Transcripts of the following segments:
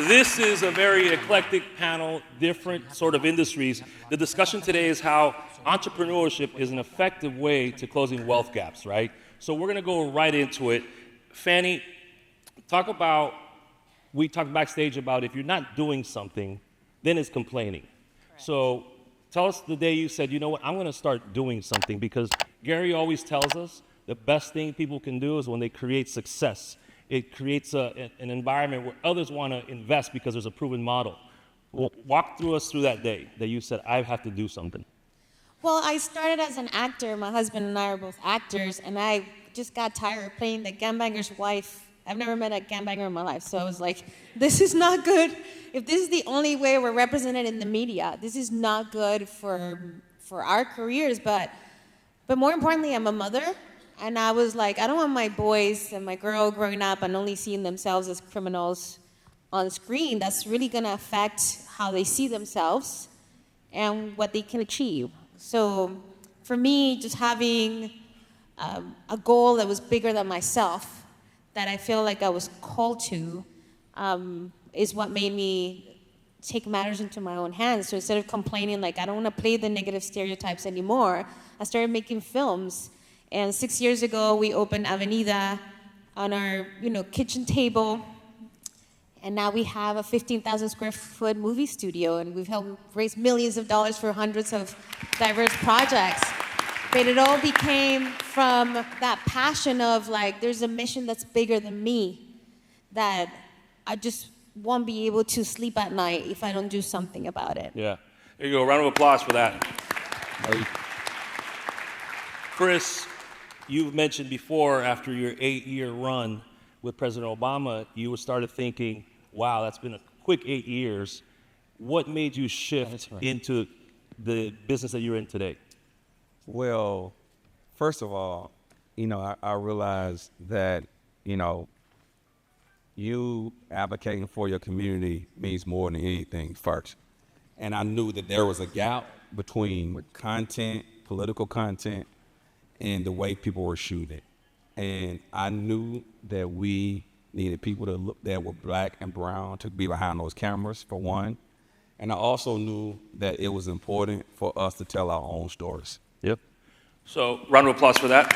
This is a very eclectic panel, different sort of industries. The discussion today is how entrepreneurship is an effective way to closing wealth gaps, right? So we're going to go right into it. Fanny, we talked backstage about if you're not doing something, then it's complaining. Correct. So tell us the day you said, you know what, I'm going to start doing something, because Gary always tells us the best thing people can do is when they create success. It creates an environment where others want to invest because there's a proven model. Walk us through that day that you said, I have to do something. Well, I started as an actor. My husband and I are both actors, and I just got tired of playing the gangbanger's wife. I've never met a gangbanger in my life, so I was like, this is not good. If this is the only way we're represented in the media, this is not good for our careers. But more importantly, I'm a mother, and I was like, I don't want my boys and my girl growing up and only seeing themselves as criminals on screen. That's really going to affect how they see themselves and what they can achieve. So for me, just having a goal that was bigger than myself, that I feel like I was called to, is what made me take matters into my own hands. So instead of complaining, like, I don't want to play the negative stereotypes anymore, I started making films. And 6 years ago, we opened Avenida on our, kitchen table. And now we have a 15,000 square foot movie studio, and we've helped raise millions of dollars for hundreds of diverse projects. But it all became from that passion of, like, there's a mission that's bigger than me, that I just won't be able to sleep at night if I don't do something about it. Yeah. There you go. Round of applause for that. Chris, you've mentioned before, after your 8-year run with President Obama, you started thinking, wow, that's been a quick 8 years. What made you shift into the business that you're in today? Well, first of all, I realized that, you advocating for your community means more than anything first. And I knew that there was a gap between content, political content, and the way people were shooting. And I knew that we needed people that were black and brown to be behind those cameras, for one. And I also knew that it was important for us to tell our own stories. Yep. So, round of applause for that.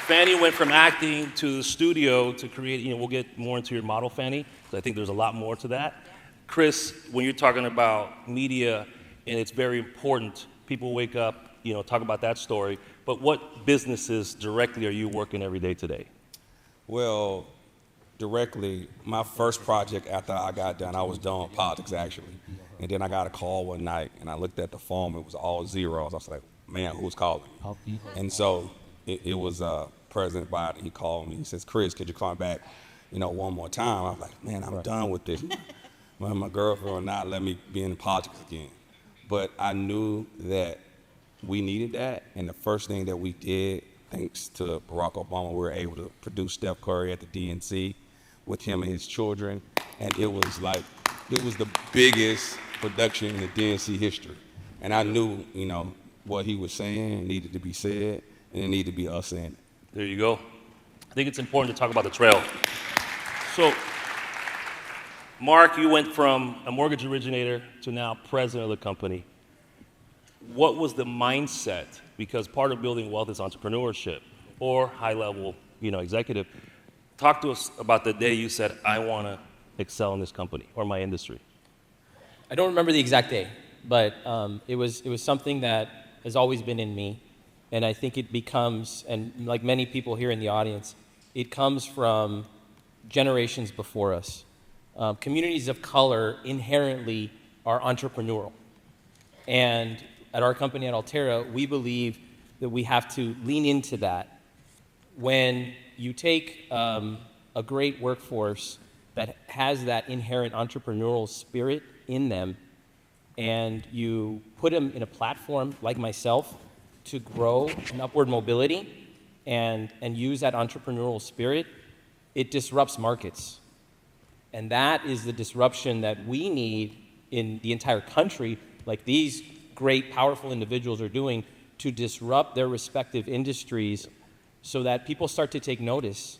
Fanny went from acting to the studio to create, we'll get more into your model, Fanny, because I think there's a lot more to that. Chris, when you're talking about media, and it's very important, people wake up, talk about that story, but what businesses directly are you working every day today? Well, directly, my first project after I got done, I was done with politics, actually. And then I got a call one night, and I looked at the phone, it was all zeros. I was like, man, who's calling me? And so it was President Biden. He called me. He says, Chris, could you call me back, one more time? I was like, man, I'm done with this. My girlfriend would not let me be in politics again. But I knew that we needed that, and the first thing that we did, thanks to Barack Obama, we were able to produce Steph Curry at the DNC with him and his children, and it was the biggest production in the DNC history. And I knew, what he was saying needed to be said, and it needed to be us saying it. There you go. I think it's important to talk about the trail. So, Mark, you went from a mortgage originator to now president of the company. What was the mindset? Because part of building wealth is entrepreneurship or high-level, executive. Talk to us about the day you said, I want to excel in this company or my industry. I don't remember the exact day, but it was something that has always been in me. And I think it becomes, and like many people here in the audience, it comes from generations before us. Communities of color inherently are entrepreneurial. And at our company at Altera, we believe that we have to lean into that. When you take a great workforce that has that inherent entrepreneurial spirit in them, and you put them in a platform like myself to grow an upward mobility and use that entrepreneurial spirit, it disrupts markets. And that is the disruption that we need in the entire country, like these great, powerful individuals are doing, to disrupt their respective industries so that people start to take notice.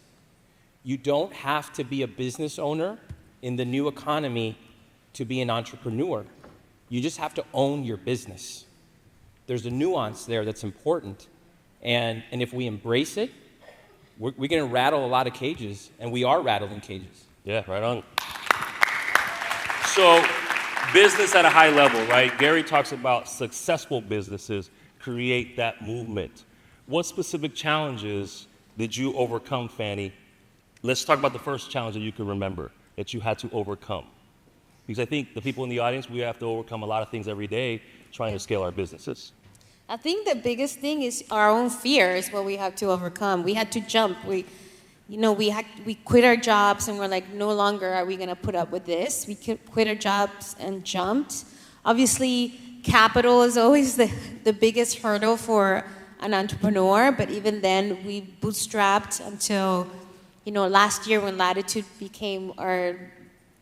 You don't have to be a business owner in the new economy to be an entrepreneur. You just have to own your business. There's a nuance there that's important. And if we embrace it, we're going to rattle a lot of cages, and we are rattling cages. Yeah, right on. So, business at a high level, right? Gary talks about successful businesses create that movement. What specific challenges did you overcome, Fanny? Let's talk about the first challenge that you can remember that you had to overcome. Because I think the people in the audience, we have to overcome a lot of things every day trying to scale our businesses. I think the biggest thing is our own fear is what we have to overcome. We had to jump. We quit our jobs and we're like, no longer are we going to put up with this. We quit our jobs and jumped. Obviously, capital is always the biggest hurdle for an entrepreneur, but even then, we bootstrapped until, last year when Latitude became our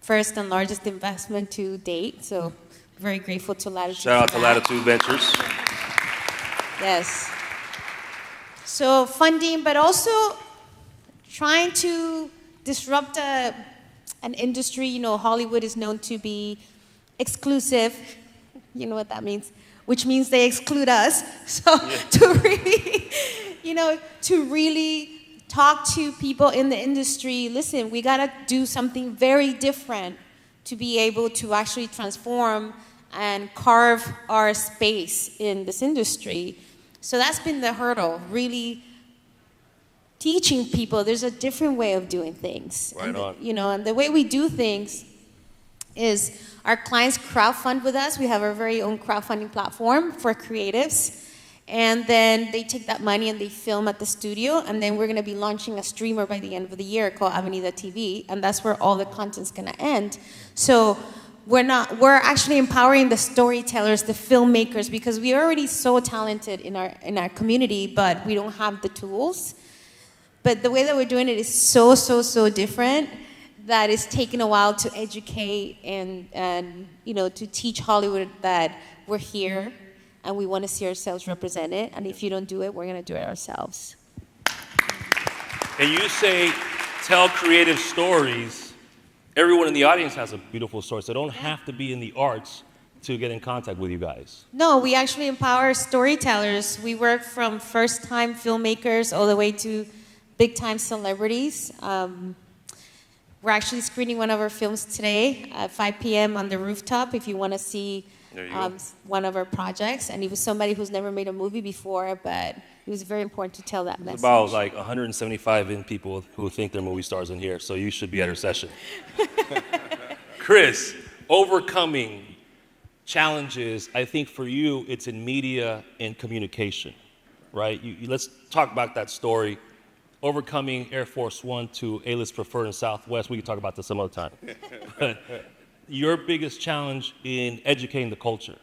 first and largest investment to date. So very grateful to Latitude. Shout out to for that. Latitude Ventures. Yes. So funding, but also trying to disrupt an industry. Hollywood is known to be exclusive. You know what that means? Which means they exclude us. So to really talk to people in the industry, listen, we gotta do something very different to be able to actually transform and carve our space in this industry. So that's been the hurdle, really teaching people there's a different way of doing things. Right on. And the way we do things is our clients crowdfund with us. We have our very own crowdfunding platform for creatives. And then they take that money and they film at the studio. And then we're going to be launching a streamer by the end of the year called Avenida TV. And that's where all the content's going to end. So we're actually empowering the storytellers, the filmmakers, because we're already so talented in our community, but we don't have the tools. But the way that we're doing it is so, so, so different that it's taken a while to educate and to teach Hollywood that we're here and we want to see ourselves represented. And if you don't do it, we're going to do it ourselves. And you say, tell creative stories. Everyone in the audience has a beautiful story, so they don't have to be in the arts to get in contact with you guys. No, we actually empower storytellers. We work from first-time filmmakers all the way to big-time celebrities. We're actually screening one of our films today at 5 p.m. on the rooftop if you want to see one of our projects. And it was somebody who's never made a movie before, but it was very important to tell that message. There's about like 175 people who think they're movie stars in here, so you should be at her session. Chris, overcoming challenges, I think for you, it's in media and communication, right? Let's talk about that story. Overcoming Air Force One to A-list preferred in Southwest. We can talk about this some other time. But your biggest challenge in educating the culture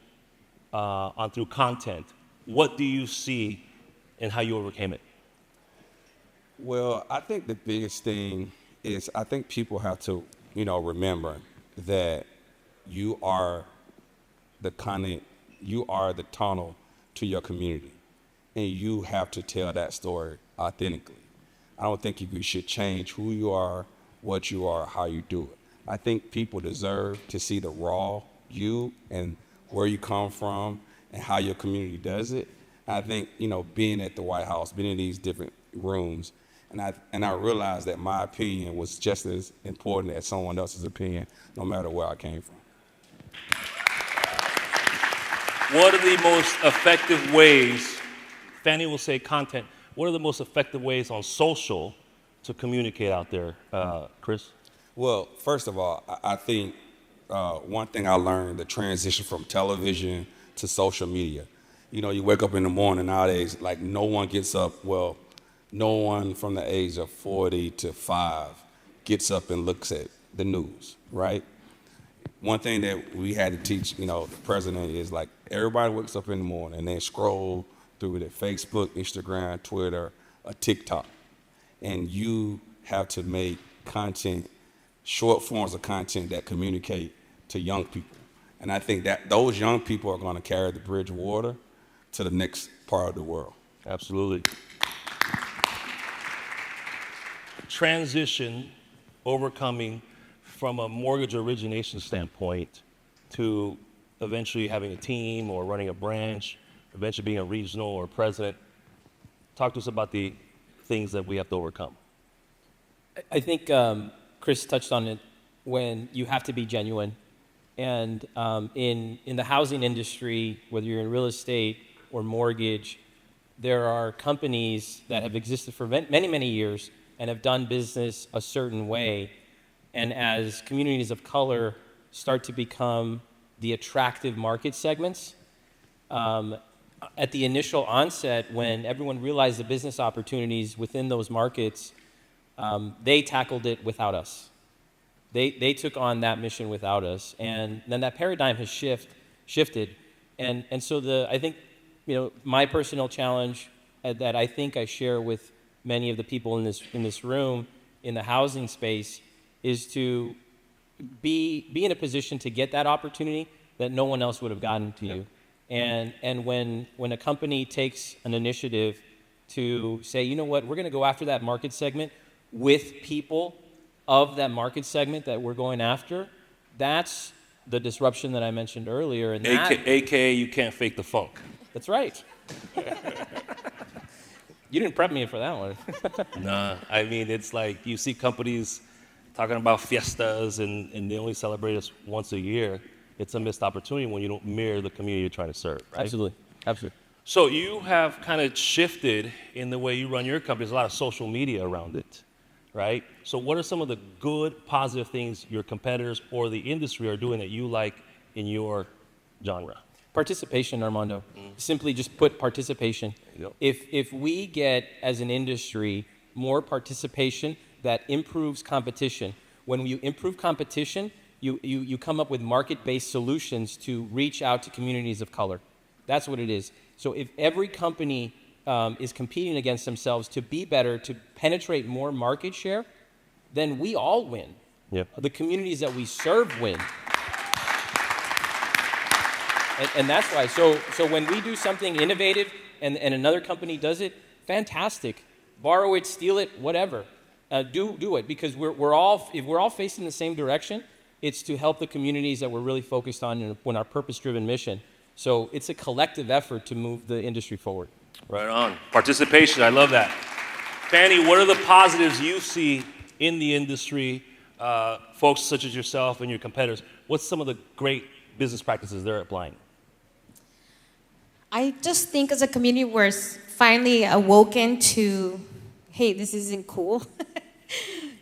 through content, what do you see and how you overcame it? Well, I think the biggest thing is I think people have to, remember that you are the tunnel to your community, and you have to tell that story authentically. I don't think you should change who you are, what you are, how you do it. I think people deserve to see the raw you and where you come from and how your community does it. I think, being at the White House, being in these different rooms, and I realized that my opinion was just as important as someone else's opinion, no matter where I came from. What are the most effective ways, Fanny will say content, what are the most effective ways on social to communicate out there, Chris? Well, first of all, I think one thing I learned, the transition from television to social media. You wake up in the morning nowadays, like no one gets up, no one from the age of 40 to 5 gets up and looks at the news, right? One thing that we had to teach, the president is like everybody wakes up in the morning and then scroll through their Facebook, Instagram, Twitter, or TikTok. And you have to make content, short forms of content that communicate to young people. And I think that those young people are going to carry the bridge of water to the next part of the world. Absolutely. transition, overcoming from a mortgage origination standpoint to eventually having a team or running a branch, eventually being a regional or president? Talk to us about the things that we have to overcome. I think Chris touched on it when you have to be genuine. And in the housing industry, whether you're in real estate or mortgage, there are companies that have existed for many, many years and have done business a certain way. And as communities of color start to become the attractive market segments, at the initial onset, when everyone realized the business opportunities within those markets, they tackled it without us. They took on that mission without us, and then that paradigm has shifted, and so I think my personal challenge that I think I share with many of the people in this room in the housing space is to be in a position to get that opportunity that no one else would have gotten to you, and when a company takes an initiative to say, you know what, we're going to go after that market segment with people of that market segment that we're going after, that's the disruption that I mentioned earlier. And AKA, you can't fake the funk. That's right. You didn't prep me for that one. Nah, I mean, it's like you see companies talking about fiestas and they only celebrate us once a year. It's a missed opportunity when you don't mirror the community you're trying to serve, right? Absolutely. So you have kind of shifted in the way you run your company. There's a lot of social media around it, right? So what are some of the good, positive things your competitors or the industry are doing that you like in your genre? Participation, Armando. Simply just put participation. Yep. If we get, as an industry, more participation, that improves competition. When you improve competition, you come up with market-based solutions to reach out to communities of color. That's what it is. So if every company is competing against themselves to be better, to penetrate more market share, then we all win. Yep. The communities that we serve win. And that's why. So when we do something innovative and another company does it, fantastic. Borrow it, steal it, whatever. Do it, because if we're all facing the same direction, it's to help the communities that we're really focused on in our purpose-driven mission. So it's a collective effort to move the industry forward. Right on. Participation, I love that. Fanny, what are the positives you see in the industry, folks such as yourself and your competitors? What's some of the great business practices they're applying? I just think as a community we're finally awoken to, hey, this isn't cool.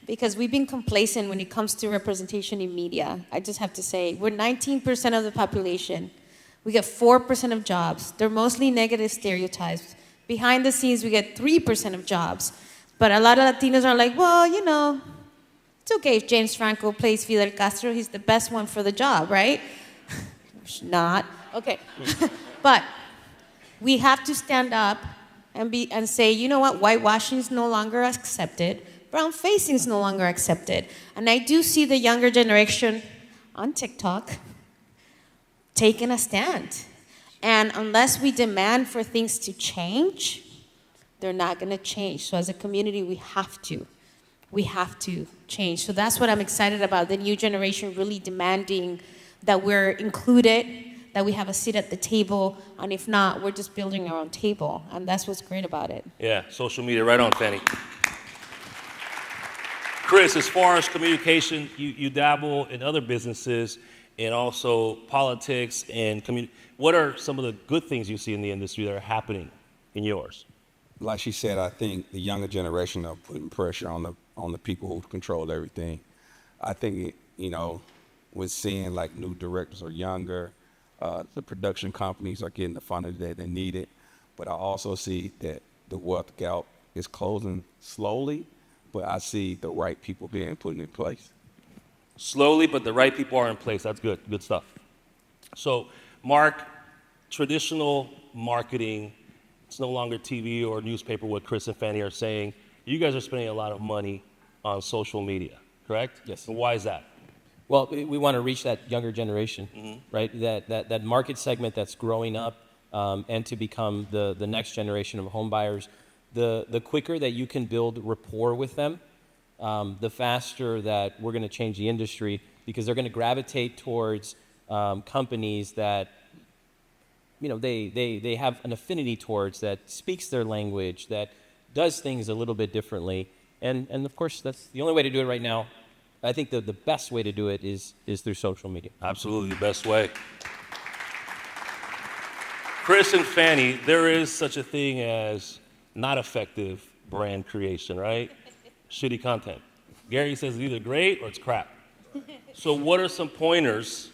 Because we've been complacent when it comes to representation in media. I just have to say, we're 19% of the population. We get 4% of jobs. They're mostly negative stereotypes. Behind the scenes, we get 3% of jobs. But a lot of Latinos are like, well, it's okay if James Franco plays Fidel Castro. He's the best one for the job, right? Not. Okay. But we have to stand up and say, you know what, whitewashing is no longer accepted. Brown facing is no longer accepted. And I do see the younger generation on TikTok taking a stand. And unless we demand for things to change, they're not going to change. So as a community, we have to change. So that's what I'm excited about, the new generation really demanding that we're included, that we have a seat at the table, and if not, we're just building our own table. And that's what's great about it. Yeah, social media, right on, Fanny. Chris, as far as communication, you dabble in other businesses and also politics and community. What are some of the good things you see in the industry that are happening in yours? Like she said, I think the younger generation are putting pressure on the people who control everything. I think, we're seeing like new directors are younger. The production companies are getting the funding that they needed. But I also see that the wealth gap is closing slowly, but I see the right people being put in place. Slowly, but the right people are in place. That's good. Good stuff. So, Marc, traditional marketing, it's no longer TV or newspaper, what Chris and Fanny are saying. You guys are spending a lot of money on social media, correct? Yes. And why is that? Well, we want to reach that younger generation, right? That market segment that's growing up and to become the next generation of home buyers. The quicker that you can build rapport with them, the faster that we're going to change the industry, because they're going to gravitate towards companies that, you know, they have an affinity towards, that speaks their language, that does things a little bit differently. And of course, that's the only way to do it right now. I think the best way to do it is through social media. Absolutely the best way. Chris and Fanny, there is such a thing as not effective brand creation, right? Shitty content. Gary says it's either great or it's crap. So what are some pointers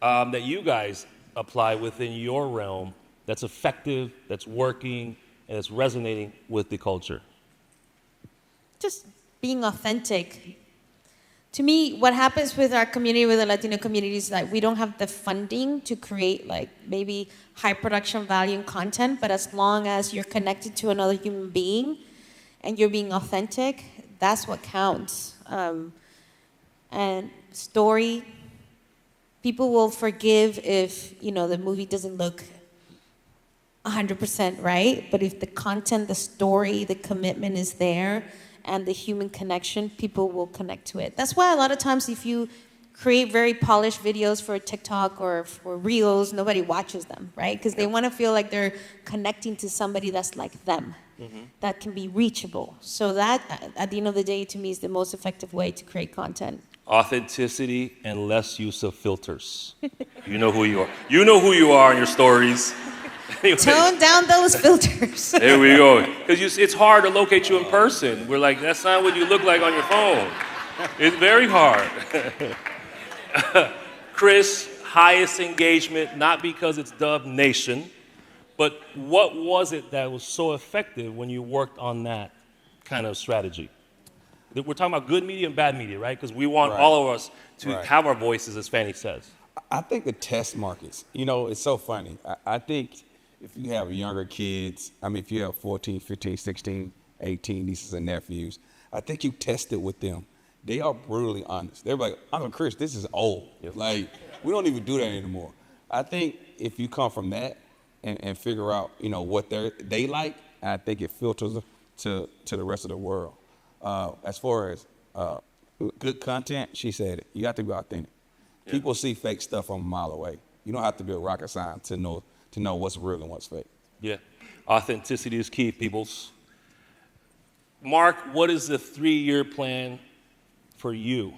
that you guys apply within your realm that's effective, that's working, and it's resonating with the culture? Just being authentic. To me, what happens with our community, with the Latino community, is that we don't have the funding to create like maybe high production value content, but as long as you're connected to another human being and you're being authentic, that's what counts. And story, people will forgive if, you know, the movie doesn't look 100% right, but if the content, the story, the commitment is there, and the human connection, people will connect to it. That's why a lot of times if you create very polished videos for TikTok or for Reels, nobody watches them, right? Because they want to feel like they're connecting to somebody that's like them, that can be reachable. So that, at the end of the day, to me, is the most effective way to create content. Authenticity and less use of filters. You know who you are. You know who you are in your stories. Anyway. Tone down those filters. There we go. Because it's hard to locate you in person. We're like, that's not what you look like on your phone. It's very hard. Chris, highest engagement, not because it's Dub Nation, but what was it that was so effective when you worked on that kind of strategy? We're talking about good media and bad media, right? Because we want all of us to have our voices, as Fanny says. I think the test markets, you know, it's so funny. I think if you have younger kids, I mean, if you have 14, 15, 16, 18 nieces and nephews, I think you test it with them. They are brutally honest. They're like, Uncle Chris, this is old. Yep. Like, we don't even do that anymore. I think if you come from that and figure out, you know, what they like, I think it filters to the rest of the world. As far as good content, she said it. You have to be authentic. Yeah. People see fake stuff from a mile away. You don't have to be a rocket scientist to know what's real and what's fake. Yeah, authenticity is key, peoples. Mark, what is the 3-year plan for you?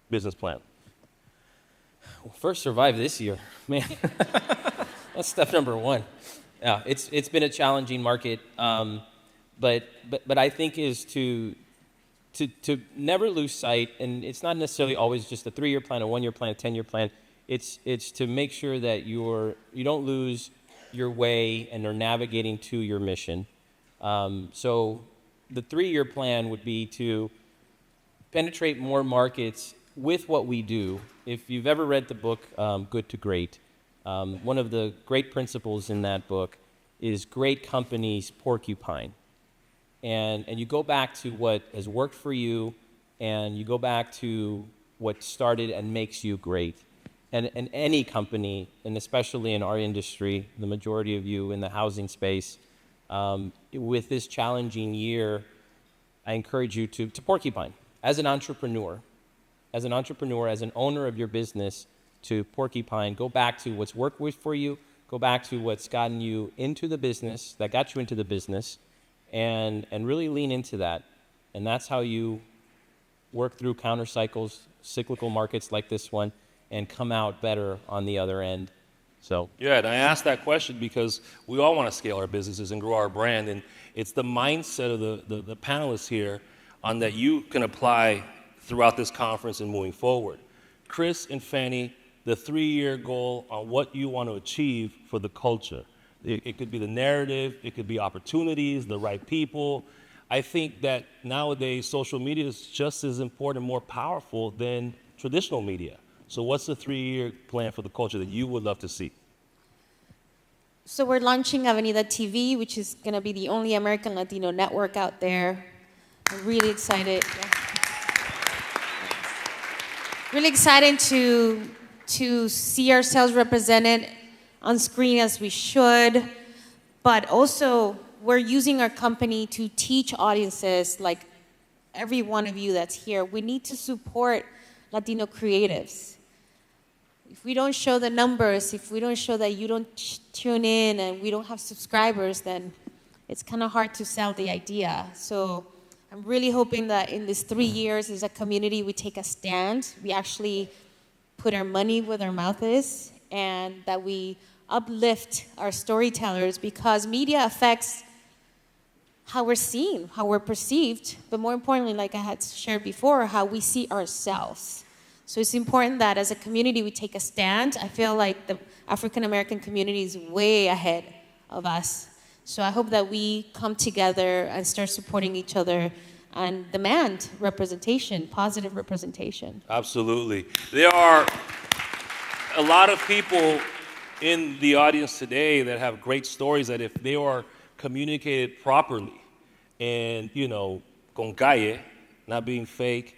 Business plan. Well, first, survive this year, man. That's step number one. Yeah, it's been a challenging market, but I think is to never lose sight, and it's not necessarily always just a 3-year plan, a 1-year plan, a 10-year plan. It's to make sure that you don't lose your way and are navigating to your mission. So the 3-year plan would be to penetrate more markets with what we do. If you've ever read the book Good to Great, one of the great principles in that book is great companies porcupine. And you go back to what has worked for you, and you go back to what started and makes you great. And any company, and especially in our industry, the majority of you in the housing space, with this challenging year, I encourage you to porcupine. As an entrepreneur, as an owner of your business, to porcupine, go back to what's worked for you, go back to what's gotten you into the business, that got you into the business, and really lean into that. And that's how you work through counter cycles, cyclical markets like this one, and come out better on the other end. So yeah, and I asked that question because we all want to scale our businesses and grow our brand, and it's the mindset of the panelists here on that you can apply throughout this conference and moving forward. Chris and Fanny, the 3-year goal on what you want to achieve for the culture. It could be the narrative, it could be opportunities, the right people. I think that nowadays social media is just as important and more powerful than traditional media. So what's the 3-year plan for the culture that you would love to see? So we're launching Avenida TV, which is going to be the only American Latino network out there. I'm really excited. Really excited to see ourselves represented on screen as we should, but also we're using our company to teach audiences like every one of you that's here, we need to support Latino creatives. If we don't show the numbers, if we don't show that you don't tune in and we don't have subscribers, then it's kind of hard to sell the idea. So I'm really hoping that in these 3 years as a community, we take a stand. We actually put our money where our mouth is, and that we uplift our storytellers, because media affects how we're seen, how we're perceived, but more importantly, like I had shared before, how we see ourselves. So it's important that as a community we take a stand. I feel like the African American community is way ahead of us. So I hope that we come together and start supporting each other and demand representation, positive representation. Absolutely. There are a lot of people in the audience today that have great stories that if they are communicated properly and, con calle, not being fake,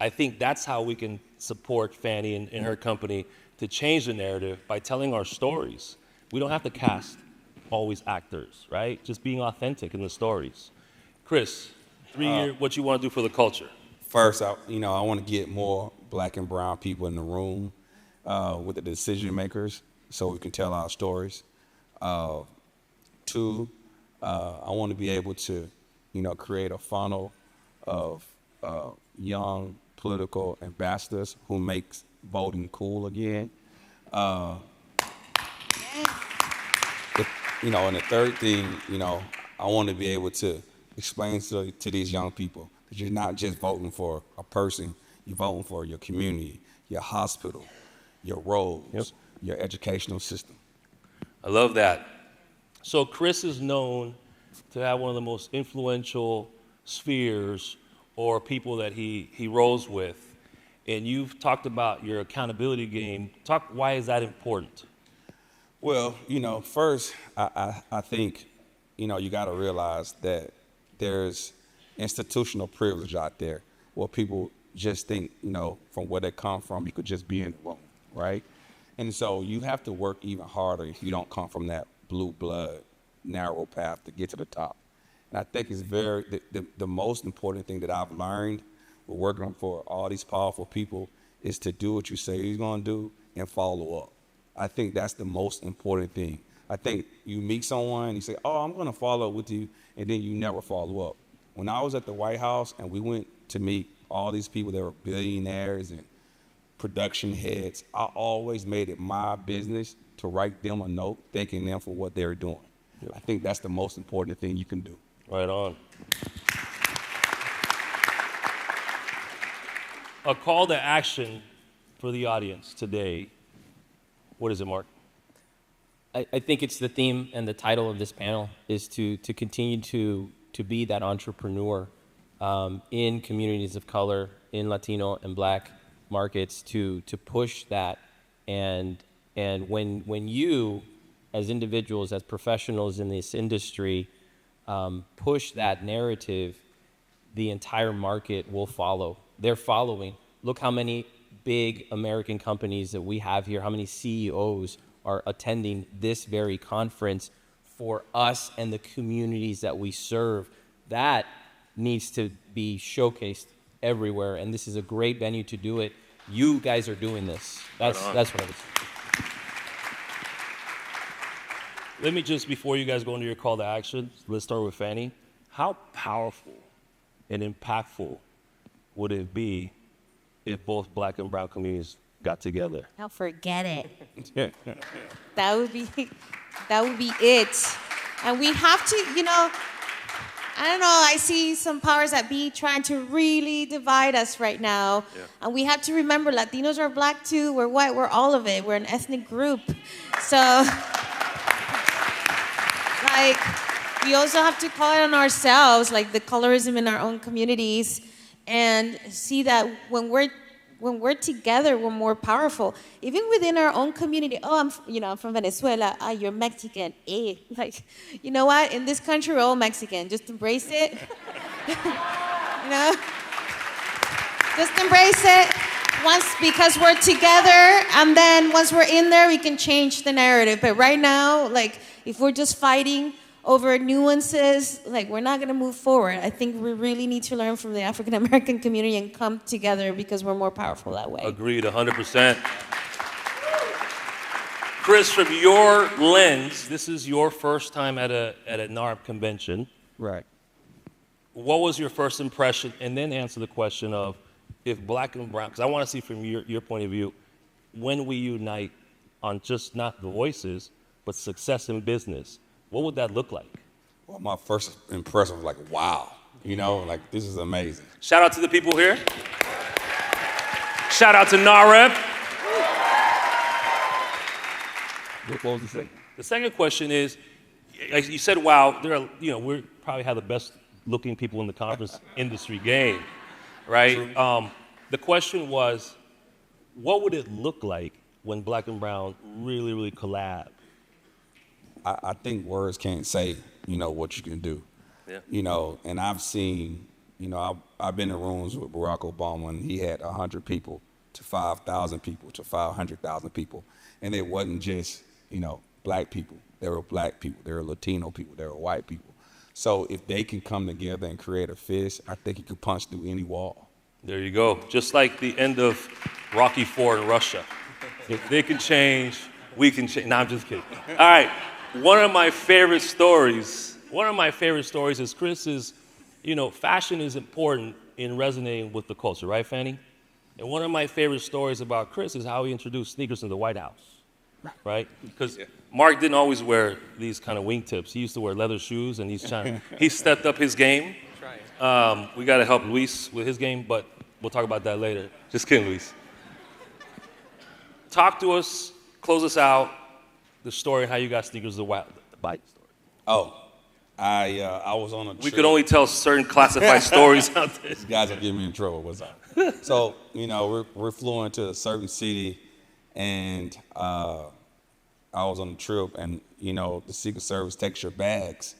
I think that's how we can support Fanny and her company to change the narrative by telling our stories. We don't have to cast always actors, right? Just being authentic in the stories. Chris, 3 years, what you want to do for the culture? First, I want to get more black and brown people in the room with the decision makers so we can tell our stories. 2, I want to be able to, create a funnel of young political ambassadors who makes voting cool again. And the third thing, I want to be able to explain to these young people that you're not just voting for a person, you're voting for your community, your hospital, your roads, your educational system. I love that. So Chris is known to have one of the most influential spheres or people that he rolls with. And you've talked about your accountability game. Why is that important? Well, first, I think, you got to realize that there's institutional privilege out there where people just think, from where they come from, you could just be in the room, right? And so you have to work even harder if you don't come from that blue blood, narrow path to get to the top. And I think it's the most important thing that I've learned with working for all these powerful people is to do what you say you're going to do and follow up. I think that's the most important thing. I think you meet someone, you say, oh, I'm going to follow up with you, and then you never follow up. When I was at the White House and we went to meet all these people that were billionaires and production heads, I always made it my business to write them a note thanking them for what they're doing. I think that's the most important thing you can do. Right on. A call to action for the audience today. What is it, Mark? I think it's the theme and the title of this panel is to continue to be that entrepreneur in communities of color, in Latino and Black markets, to push that. And when you, as individuals, as professionals in this industry, push that narrative, the entire market will follow. They're following. Look how many big American companies that we have here, how many CEOs are attending this very conference for us and the communities that we serve. That needs to be showcased everywhere, and this is a great venue to do it. You guys are doing this. That's what I was saying. Let me just, before you guys go into your call to action, let's start with Fanny. How powerful and impactful would it be if both Black and brown communities got together? Now forget it. That would be it. And we have to, I don't know, I see some powers that be trying to really divide us right now. Yeah. And we have to remember Latinos are Black too, we're white, we're all of it. We're an ethnic group. So, we also have to call it on ourselves, the colorism in our own communities, and see that when we're together, we're more powerful. Even within our own community. Oh, I'm from Venezuela. Ah, you're Mexican. You know what? In this country, we're all Mexican. Just embrace it. Just embrace it. Because we're together, and then once we're in there, we can change the narrative. But right now, if we're just fighting over nuances, like we're not gonna move forward. I think we really need to learn from the African American community and come together because we're more powerful that way. Agreed, 100%. Chris, from your lens, this is your first time at a NARP convention. Right. What was your first impression? And then answer the question of if black and brown, because I want to see from your point of view, when we unite on just not the voices, but success in business, what would that look like? Well, my first impression was like, wow, you know, like this is amazing. Shout out to the people here. Shout out to NAREP. What was the second? The second question is, like you said, wow, there are, we probably have the best looking people in the conference industry game, right? The question was, what would it look like when black and brown really, really collab? I think words can't say, what you can do. Yeah. And I've seen, I've been in rooms with Barack Obama and he had 100 people to 5,000 people to 500,000 people. And it wasn't just, black people. There were black people, there were Latino people, there were white people. So if they can come together and create a fist, I think it could punch through any wall. There you go. Just like the end of Rocky IV in Russia. If they can change, we can change. No, I'm just kidding. All right. One of my favorite stories is Chris's, fashion is important in resonating with the culture, right, Fanny? And one of my favorite stories about Chris is how he introduced sneakers in the White House, right? Because Mark didn't always wear these kind of wingtips. He used to wear leather shoes, and he stepped up his game. We got to help Luis with his game, but we'll talk about that later. Just kidding, Luis. Talk to us, close us out, the story, how you got sneakers, the bike story. Oh, I was on a trip. We could only tell certain classified stories out there. These guys are getting me in trouble. What's up? So, we're flew into a certain city, and I was on a trip, and, the Secret Service takes your bags,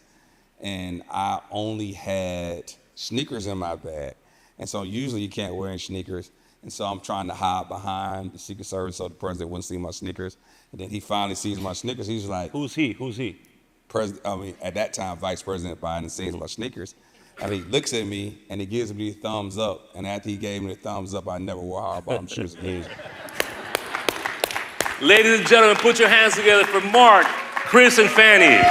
and I only had sneakers in my bag. And so usually you can't wear any sneakers. And so I'm trying to hide behind the Secret Service so the president wouldn't see my sneakers. And then he finally sees my sneakers. He's like, Who's he? At that time, Vice President Biden sees my sneakers. And he looks at me and he gives me the thumbs up. And after he gave me the thumbs up, I never wore hard bottom shoes again. Ladies and gentlemen, put your hands together for Mark, Chris, and Fanny.